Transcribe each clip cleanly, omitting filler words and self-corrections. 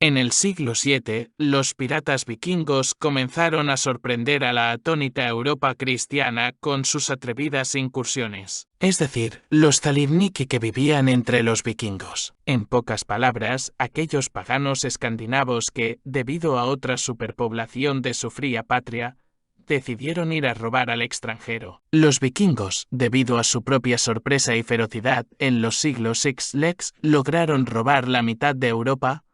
En el siglo VII, los piratas vikingos comenzaron a sorprender a la atónita Europa cristiana con sus atrevidas incursiones. Es decir, los Thalidniki que vivían entre los vikingos. En pocas palabras, aquellos paganos escandinavos que, debido a otra superpoblación de su fría patria, decidieron ir a robar al extranjero. Los vikingos, debido a su propia sorpresa y ferocidad en los siglos VI, lograron robar la mitad de Europa,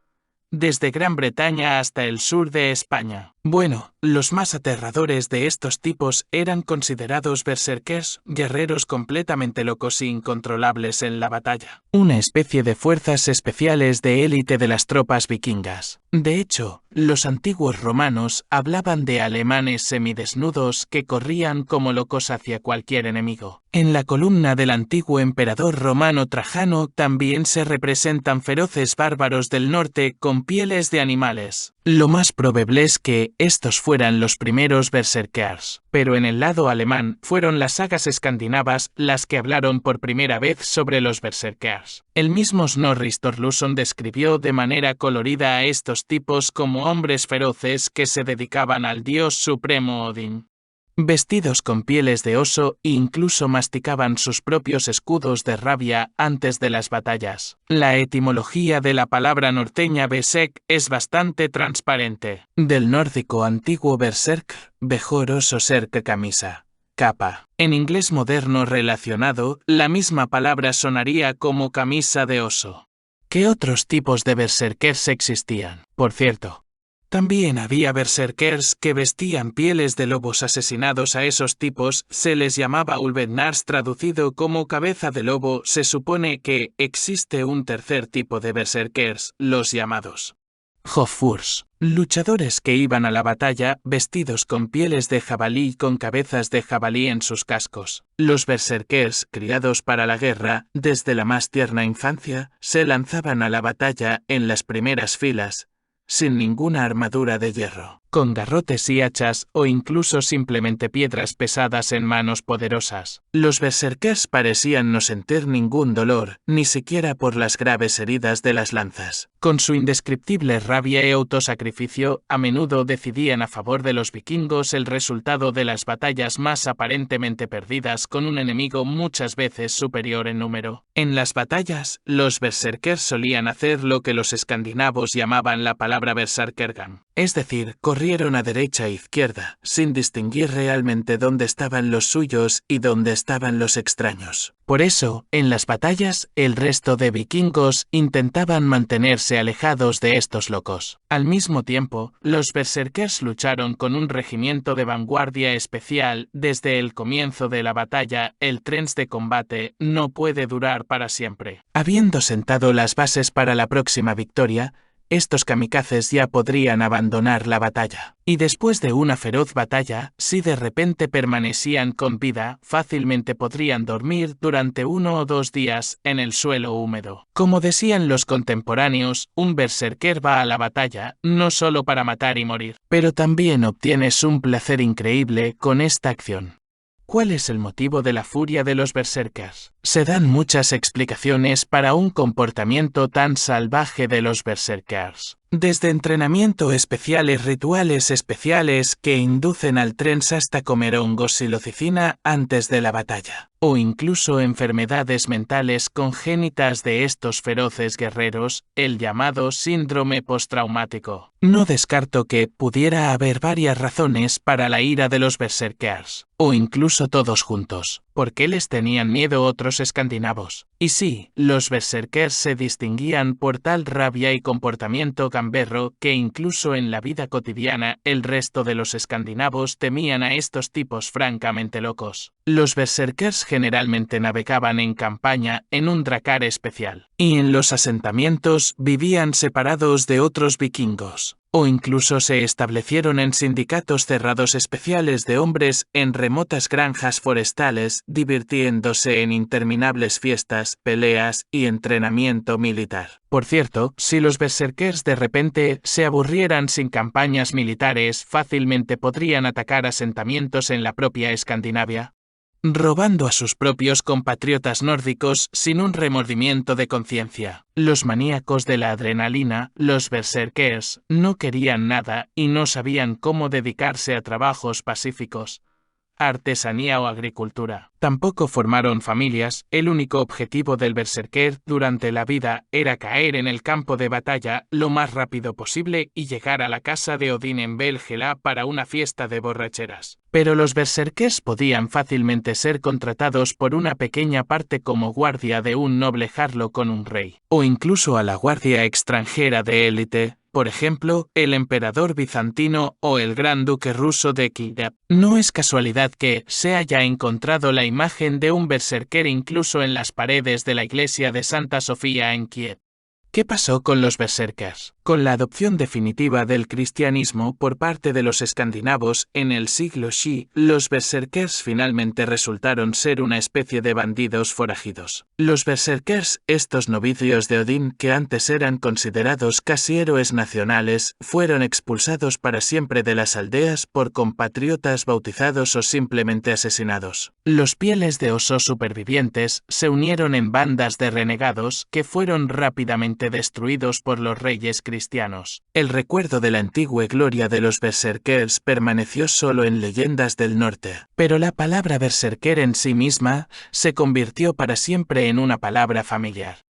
desde Gran Bretaña hasta el sur de España. Bueno, los más aterradores de estos tipos eran considerados berserkers, guerreros completamente locos e incontrolables en la batalla. Una especie de fuerzas especiales de élite de las tropas vikingas. De hecho, los antiguos romanos hablaban de alemanes semidesnudos que corrían como locos hacia cualquier enemigo. En la columna del antiguo emperador romano Trajano también se representan feroces bárbaros del norte con pieles de animales. Lo más probable es que estos fueran los primeros berserkers, pero en el lado alemán fueron las sagas escandinavas las que hablaron por primera vez sobre los berserkers. El mismo Snorri Sturluson describió de manera colorida a estos tipos como hombres feroces que se dedicaban al dios supremo Odín. Vestidos con pieles de oso e incluso masticaban sus propios escudos de rabia antes de las batallas. La etimología de la palabra norteña besek es bastante transparente. Del nórdico antiguo berserk, mejor oso serk camisa, capa. En inglés moderno relacionado, la misma palabra sonaría como camisa de oso. ¿Qué otros tipos de berserkers existían? Por cierto, también había berserkers que vestían pieles de lobos asesinados. A esos tipos se les llamaba Ulvennars, traducido como cabeza de lobo. Se supone que existe un tercer tipo de berserkers, los llamados Hofurs, luchadores que iban a la batalla vestidos con pieles de jabalí y con cabezas de jabalí en sus cascos. Los berserkers, criados para la guerra, desde la más tierna infancia, se lanzaban a la batalla en las primeras filas, sin ninguna armadura de hierro, con garrotes y hachas o incluso simplemente piedras pesadas en manos poderosas. Los berserkers parecían no sentir ningún dolor, ni siquiera por las graves heridas de las lanzas. Con su indescriptible rabia y autosacrificio, a menudo decidían a favor de los vikingos el resultado de las batallas más aparentemente perdidas con un enemigo muchas veces superior en número. En las batallas, los berserkers solían hacer lo que los escandinavos llamaban la palabra berserkergang, es decir, corrieron a derecha e izquierda, sin distinguir realmente dónde estaban los suyos y dónde estaban los extraños. Por eso, en las batallas, el resto de vikingos intentaban mantenerse alejados de estos locos. Al mismo tiempo, los berserkers lucharon con un regimiento de vanguardia especial desde el comienzo de la batalla. El tren de combate no puede durar para siempre. Habiendo sentado las bases para la próxima victoria, estos kamikazes ya podrían abandonar la batalla. Y después de una feroz batalla, si de repente permanecían con vida, fácilmente podrían dormir durante 1 o 2 días en el suelo húmedo. Como decían los contemporáneos, un berserker va a la batalla no solo para matar y morir, pero también obtienes un placer increíble con esta acción. ¿Cuál es el motivo de la furia de los berserkers? Se dan muchas explicaciones para un comportamiento tan salvaje de los berserkers. Desde entrenamiento especiales, rituales especiales que inducen al tren hasta comer hongos psilocicina antes de la batalla, o incluso enfermedades mentales congénitas de estos feroces guerreros, el llamado síndrome postraumático. No descarto que pudiera haber varias razones para la ira de los berserkers, o incluso todos juntos. ¿Por qué les tenían miedo otros escandinavos? Y sí, los berserkers se distinguían por tal rabia y comportamiento gamberro que incluso en la vida cotidiana el resto de los escandinavos temían a estos tipos francamente locos. Los berserkers generalmente navegaban en campaña en un dracar especial, y en los asentamientos vivían separados de otros vikingos, o incluso se establecieron en sindicatos cerrados especiales de hombres en remotas granjas forestales, divirtiéndose en interminables fiestas, peleas y entrenamiento militar. Por cierto, si los berserkers de repente se aburrieran sin campañas militares, fácilmente podrían atacar asentamientos en la propia Escandinavia. robando a sus propios compatriotas nórdicos sin un remordimiento de conciencia. Los maníacos de la adrenalina, los berserkers, no querían nada y no sabían cómo dedicarse a trabajos pacíficos, artesanía o agricultura. Tampoco formaron familias, el único objetivo del berserker durante la vida era caer en el campo de batalla lo más rápido posible y llegar a la casa de Odín en Valhalla para una fiesta de borracheras. Pero los berserkers podían fácilmente ser contratados por una pequeña parte como guardia de un noble jarlo con un rey, o incluso a la guardia extranjera de élite, por ejemplo, el emperador bizantino o el gran duque ruso de Kiev. No es casualidad que se haya encontrado la imagen de un berserker incluso en las paredes de la iglesia de Santa Sofía en Kiev. ¿Qué pasó con los berserkers? Con la adopción definitiva del cristianismo por parte de los escandinavos en el siglo Xi, los berserkers finalmente resultaron ser una especie de bandidos forajidos. Los berserkers, estos novicios de Odín que antes eran considerados casi héroes nacionales, fueron expulsados para siempre de las aldeas por compatriotas bautizados o simplemente asesinados. Los pieles de oso supervivientes se unieron en bandas de renegados que fueron rápidamente destruidos por los reyes cristianos. El recuerdo de la antigua gloria de los berserkers permaneció solo en leyendas del norte, pero la palabra berserker en sí misma se convirtió para siempre en una palabra familiar.